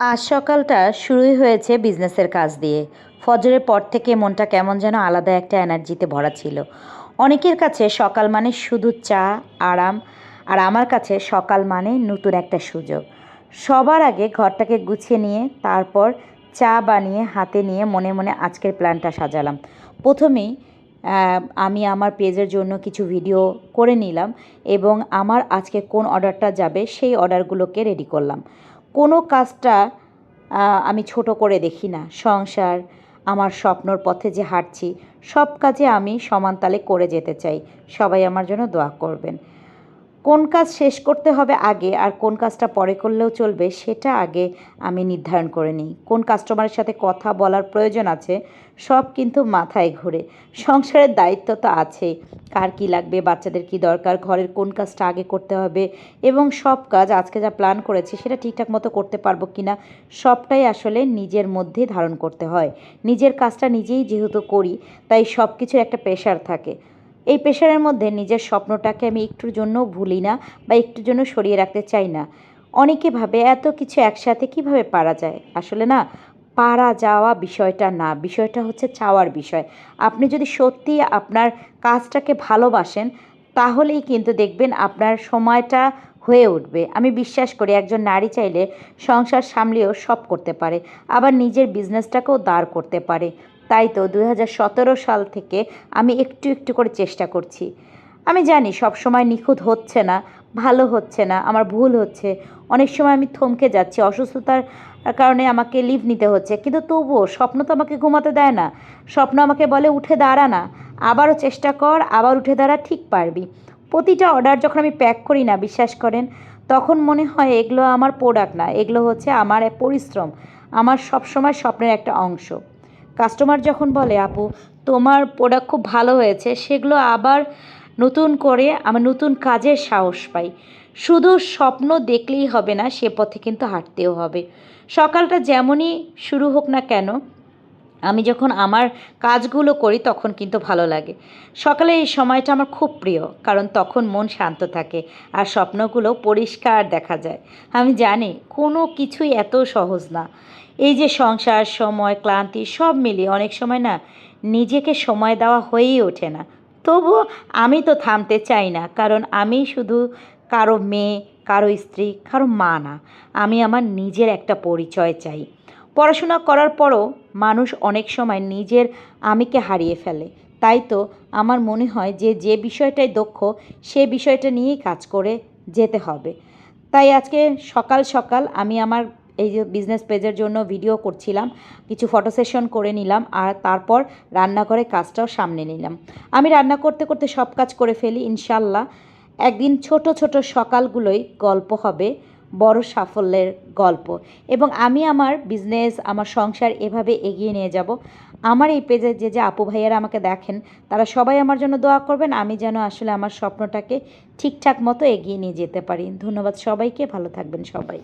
আজ সকালটা শুরুই হয়েছে বিজনেসের কাজ দিয়ে। ফজরের পর থেকে মনটা কেমন যেন আলাদা একটা এনার্জিতে ভরা ছিল। অনেকের কাছে সকাল মানে শুধু চা, আরাম, আর আমার কাছে সকাল মানে নতুন একটা সুযোগ। সবার আগে ঘরটাকে গুছিয়ে নিয়ে তারপর চা বানিয়ে হাতে নিয়ে মনে মনে আজকের প্ল্যানটা সাজালাম। প্রথমেই আমি আমার পেজের জন্য কিছু ভিডিও করে নিলাম এবং আমার আজকে কোন অর্ডারটা যাবে সেই অর্ডারগুলোকে রেডি করলাম। কোনো কাজটা আমি ছোট করে দেখি না। সংসার, আমার স্বপ্নর পথে যে হাঁটছি, সব কাজে আমি সমান তালে করে যেতে চাই। সবাই আমার জন্য দোয়া করবেন। কোন কাজ শেষ করতে হবে আগে আর কোন কাজটা পরে করলেও চলবে সেটা আগে আমি নির্ধারণ করে নিই। কোন কাস্টমারের সাথে কথা বলার প্রয়োজন আছে সব কিন্তু মাথায় ঘোরে। সংসারের দায়িত্ব তো আছেই। কার কী লাগবে, বাচ্চাদের কী দরকার, ঘরের কোন কাজটা আগে করতে হবে এবং সব কাজ আজকে যা প্ল্যান করেছি সেটা ঠিকঠাক মতো করতে পারবো কি না সবটাই আসলে নিজের মধ্যেই ধারণ করতে হয়। নিজের কাজটা নিজেই যেহেতু করি তাই সব কিছুর একটা প্রেশার থাকে। এই প্রেশারের মধ্যে নিজের স্বপ্নটাকে আমি একটুর জন্য ভুলি না বা একটুর জন্য সরিয়ে রাখতে চাই না। অনেকে ভাবে এত কিছু একসাথে কিভাবে পারা যায়। আসলে না, পারা যাওয়া বিষয়টা না, বিষয়টা হচ্ছে চাওয়ার বিষয়। আপনি যদি সত্যিই আপনার কাজটাকে ভালোবাসেন তাহলেই কিন্তু দেখবেন আপনার সময়টা হয়ে উঠবে। আমি বিশ্বাস করি একজন নারী চাইলে সংসার সামলেও সব করতে পারে, আবার নিজের বিজনেসটাকেও দাঁড় করতে পারে। তাই তো 2017 সাল থেকে আমি একটু একটু করে চেষ্টা করছি। আমি জানি সব সময় নিখুঁত হচ্ছে না, ভালো হচ্ছে না, আমার ভুল হচ্ছে। অনেক সময় আমি থমকে যাচ্ছি, অসুস্থতার কারণে আমাকে লিভ নিতে হচ্ছে, কিন্তু তবুও স্বপ্ন তো আমাকে ঘুমাতে দেয় না। স্বপ্ন আমাকে বলে উঠে দাঁড়া না, আবারও চেষ্টা কর, আবার উঠে দাঁড়া, ঠিক পারবি। প্রতিটা অর্ডার যখন আমি প্যাক করি না, বিশ্বাস করেন, তখন মনে হয় এগুলো আমার প্রোডাক্ট না, এগুলো হচ্ছে আমার এক পরিশ্রম, আমার সবসময় স্বপ্নের একটা অংশ। কাস্টমার যখন বলে আপু তোমার প্রোডাক্ট খুব ভালো হয়েছে, সেগুলো আবার নতুন করে আমার নতুন কাজের সাহস পাই। শুধু স্বপ্ন দেখলেই হবে না, সে পথে কিন্তু হাঁটতেও হবে। সকালটা যেমনই শুরু হোক না কেন, আমি যখন আমার কাজগুলো করি তখন কিন্তু ভালো লাগে। সকালে এই সময়টা আমার খুব প্রিয়, কারণ তখন মন শান্ত থাকে আর স্বপ্নগুলো পরিষ্কার দেখা যায়। আমি জানি কোনো কিছুই এত সহজ না। এই যে সংসার, সময়, ক্লান্তি সব মিলিয়ে অনেক সময় না নিজেকে সময় দেওয়া হয়েই ওঠে না। তবুও আমি তো থামতে চাই না, কারণ আমি শুধু কারো মেয়ে, কারো স্ত্রী, কারো মা না। আমি আমার নিজের একটা পরিচয় চাই। পড়াশোনা করার পরও মানুষ অনেক সময় নিজের আমিকে হারিয়ে ফেলে। তাই তো আমার মনে হয় যে যে বিষয়টায় দক্ষ সে বিষয়টা নিয়েই কাজ করে যেতে হবে। তাই আজকে সকাল সকাল আমি আমার এই যে বিজনেস পেজের জন্য ভিডিও করছিলাম, কিছু ফটো সেশন করে নিলাম আর তারপর রান্নাঘরে কাজটাও সামনে নিলাম। আমি রান্না করতে করতে সব কাজ করে ফেলি ইনশাল্লাহ। একদিন ছোট ছোট সকালগুলোই গল্প হবে বড় সাফল্যের গল্প। এবং আমি আমার বিজনেস, আমার সংসার এভাবে এগিয়ে নিয়ে যাব। আমার এই পেজে যে যে আপু ভাইয়ারা আমাকে দেখেন তারা সবাই আমার জন্য দোয়া করবেন, আমি যেন আসলে আমার স্বপ্নটাকে ঠিকঠাক মতো এগিয়ে নিয়ে যেতে পারি। ধন্যবাদ সবাইকে, ভালো থাকবেন সবাই।